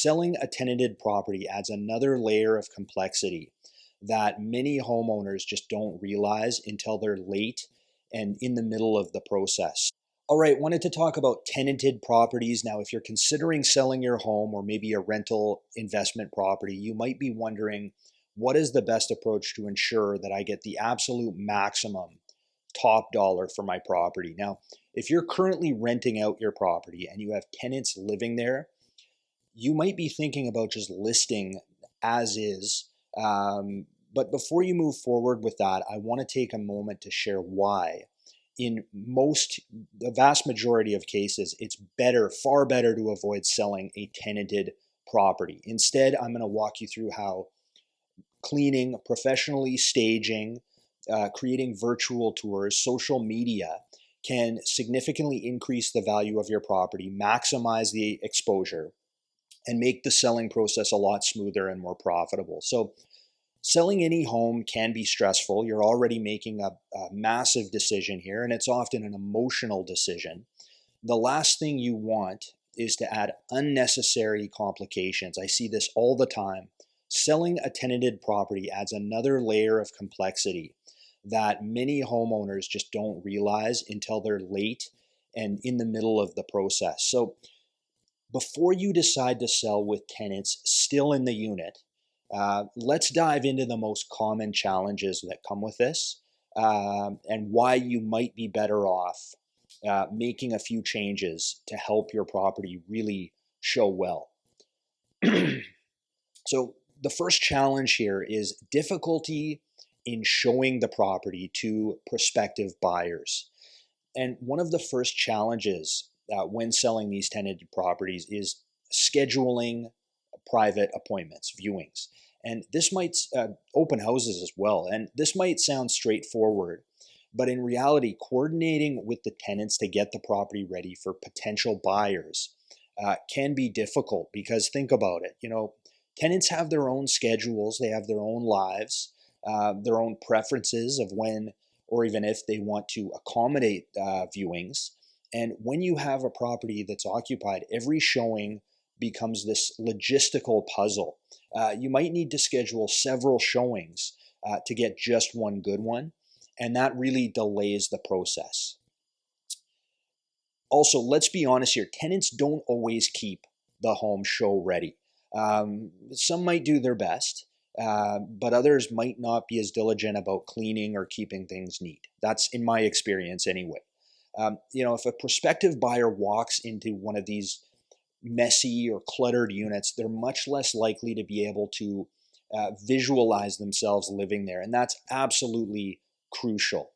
Selling a tenanted property adds another layer of complexity that many homeowners just don't realize until they're late and in the middle of the process. All right, wanted to talk about tenanted properties. Now, if you're considering selling your home or maybe a rental investment property, you might be wondering, what is the best approach to ensure that I get the absolute maximum top dollar for my property? Now, if you're currently renting out your property and you have tenants living there, you might be thinking about just listing as is. But before you move forward with that, I want to take a moment to share why. The vast majority of cases, it's better, far better to avoid selling a tenanted property. Instead, I'm going to walk you through how cleaning, professionally staging, creating virtual tours, social media can significantly increase the value of your property, maximize the exposure, and make the selling process a lot smoother and more profitable. So selling any home can be stressful. You're already making a massive decision here, and it's often an emotional decision. The last thing you want is to add unnecessary complications. I see this all the time. Selling a tenanted property adds another layer of complexity that many homeowners just don't realize until they're late and in the middle of the process. So before you decide to sell with tenants still in the unit, let's dive into the most common challenges that come with this, and why you might be better off making a few changes to help your property really show well. So the first challenge here is difficulty in showing the property to prospective buyers. And one of the first challenges when selling these tenanted properties is scheduling private appointments, viewings. And this might open houses as well. And this might sound straightforward, but in reality, coordinating with the tenants to get the property ready for potential buyers can be difficult, because think about it. Tenants have their own schedules, they have their own lives, their own preferences of when or even if they want to accommodate viewings. And when you have a property that's occupied, every showing becomes this logistical puzzle. You might need to schedule several showings to get just one good one, and that really delays the process. Also, let's be honest here, tenants don't always keep the home show ready. Some might do their best, but others might not be as diligent about cleaning or keeping things neat. That's in my experience anyway. If a prospective buyer walks into one of these messy or cluttered units, they're much less likely to be able to visualize themselves living there. And that's absolutely crucial.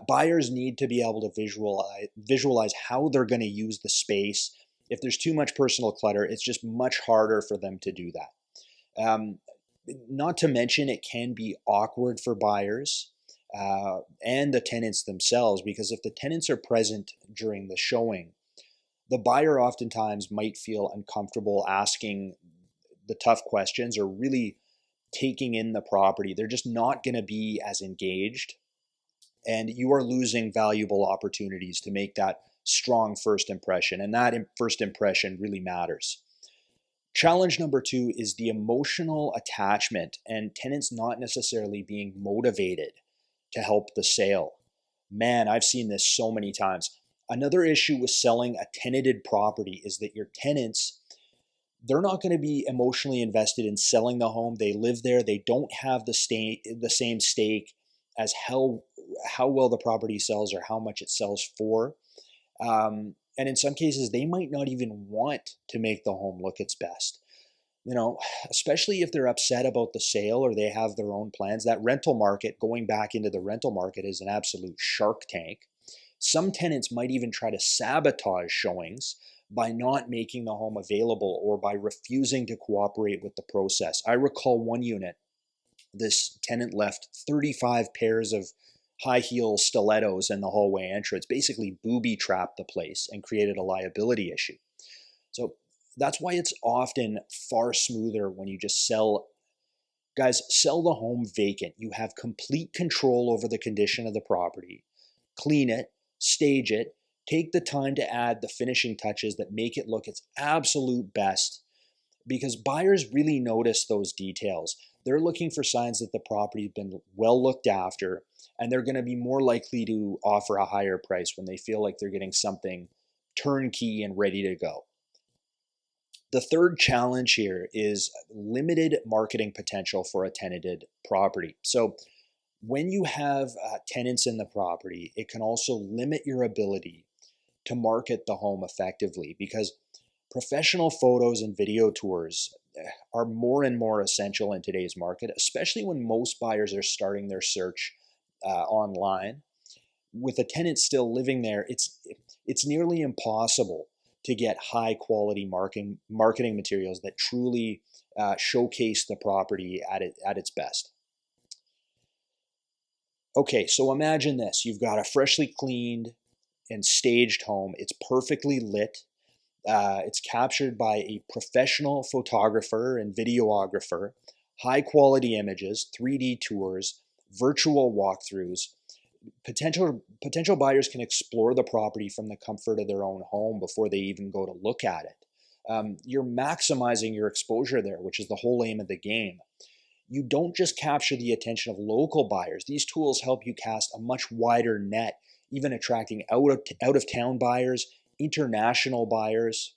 Buyers need to be able to visualize how they're going to use the space. If there's too much personal clutter, it's just much harder for them to do that. Not to mention, it can be awkward for buyers and the tenants themselves, because if the tenants are present during the showing, the buyer oftentimes might feel uncomfortable asking the tough questions or really taking in the property. They're just not going to be as engaged, and you are losing valuable opportunities to make that strong first impression, and that first impression really matters. Challenge number 2 is the emotional attachment and tenants not necessarily being motivated to help the sale. Man, I've seen this so many times. Another issue with selling a tenanted property is that your tenants, they're not going to be emotionally invested in selling the home. They live there. They don't have the same stake as how well the property sells or how much it sells for. And in some cases, they might not even want to make the home look its best. Especially if they're upset about the sale or they have their own plans. That rental market, going back into the rental market, is an absolute shark tank. Some tenants might even try to sabotage showings by not making the home available or by refusing to cooperate with the process. I recall one unit, this tenant left 35 pairs of high heel stilettos in the hallway entrance, basically booby trapped the place and created a liability issue. So that's why it's often far smoother when you just sell the home vacant. You have complete control over the condition of the property. Clean it, stage it, take the time to add the finishing touches that make it look its absolute best. because buyers really notice those details. They're looking for signs that the property's been well looked after, and they're going to be more likely to offer a higher price when they feel like they're getting something turnkey and ready to go. The third challenge here is limited marketing potential for a tenanted property. So when you have tenants in the property, it can also limit your ability to market the home effectively, because professional photos and video tours are more and more essential in today's market, especially when most buyers are starting their search online. With a tenant still living there, it's nearly impossible to get high quality marketing materials that truly showcase the property at its best. Okay, so imagine this. You've got a freshly cleaned and staged home. It's perfectly lit. It's captured by a professional photographer and videographer, high quality images, 3D tours, virtual walkthroughs. Potential buyers can explore the property from the comfort of their own home before they even go to look at it. You're maximizing your exposure there, which is the whole aim of the game. You don't just capture the attention of local buyers. These tools help you cast a much wider net, even attracting out of town buyers, international buyers.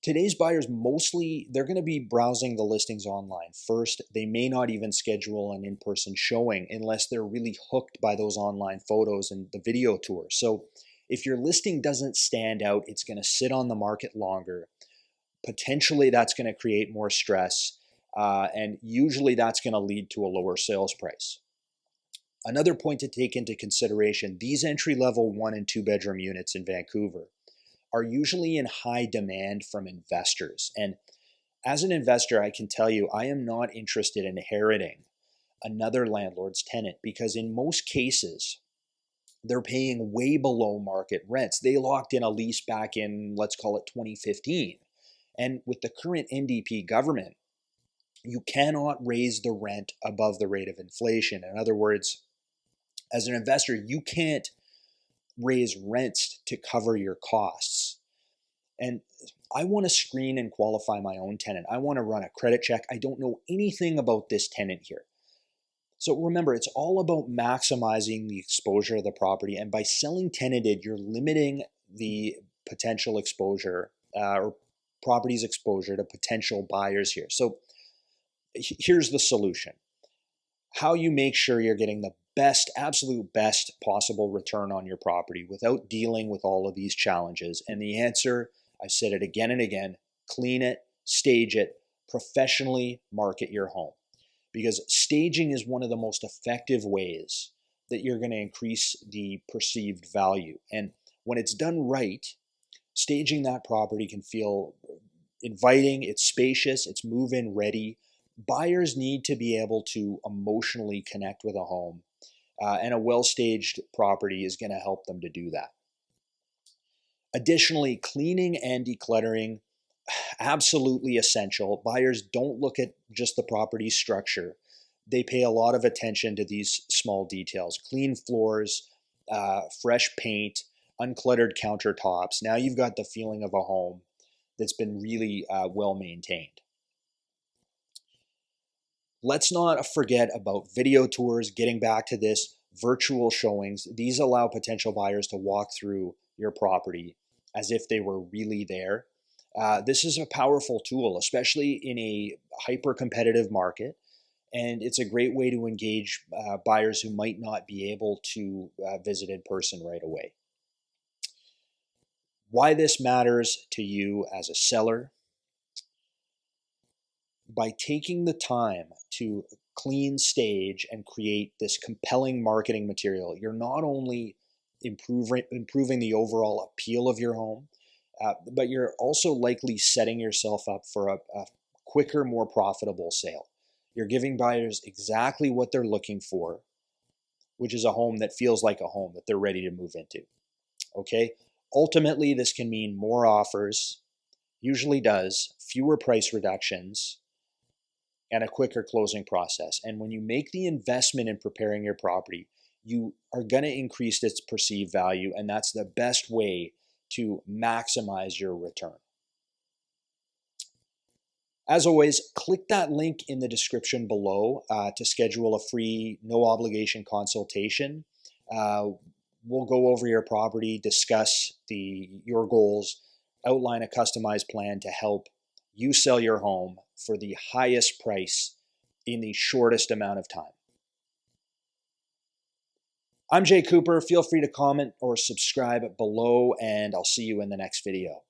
Today's buyers mostly, they're going to be browsing the listings online first. They may not even schedule an in-person showing unless they're really hooked by those online photos and the video tours. So if your listing doesn't stand out, it's going to sit on the market longer. Potentially that's going to create more stress, and usually that's going to lead to a lower sales price. Another point to take into consideration, these entry-level 1 and 2 bedroom units in Vancouver are usually in high demand from investors. And as an investor, I can tell you, I am not interested in inheriting another landlord's tenant, because in most cases, they're paying way below market rents. They locked in a lease back in, let's call it 2015. And with the current NDP government, you cannot raise the rent above the rate of inflation. In other words, as an investor, you can't raise rents to cover your costs. And I want to screen and qualify my own tenant. I want to run a credit check. I don't know anything about this tenant here. So remember, it's all about maximizing the exposure of the property. And by selling tenanted, you're limiting the potential exposure or property's exposure to potential buyers here. So here's the solution. How you make sure you're getting the best, absolute best possible return on your property without dealing with all of these challenges. And the answer, I've said it again and again, clean it, stage it, professionally market your home. Because staging is one of the most effective ways that you're going to increase the perceived value. And when it's done right, staging that property can feel inviting, it's spacious, it's move-in ready. Buyers need to be able to emotionally connect with a home, and a well-staged property is going to help them to do that. Additionally, cleaning and decluttering, absolutely essential. Buyers don't look at just the property structure. They pay a lot of attention to these small details. Clean floors, fresh paint, uncluttered countertops. Now you've got the feeling of a home that's been really well maintained. Let's not forget about video tours, getting back to this, virtual showings. These allow potential buyers to walk through your property as if they were really there. This is a powerful tool, especially in a hyper-competitive market, and it's a great way to engage buyers who might not be able to visit in person right away. Why this matters to you as a seller: by taking the time to clean, stage, and create this compelling marketing material, you're not only improving the overall appeal of your home, but you're also likely setting yourself up for a quicker, more profitable sale. You're giving buyers exactly what they're looking for, which is a home that feels like a home that they're ready to move into. Okay? Ultimately, this can mean more offers, usually does, fewer price reductions, and a quicker closing process. And when you make the investment in preparing your property, you are going to increase its perceived value, and that's the best way to maximize your return. As always, click that link in the description below to schedule a free, no obligation consultation. We'll go over your property, discuss your goals, outline a customized plan to help you sell your home for the highest price in the shortest amount of time. I'm Jay Coupar. Feel free to comment or subscribe below, and I'll see you in the next video.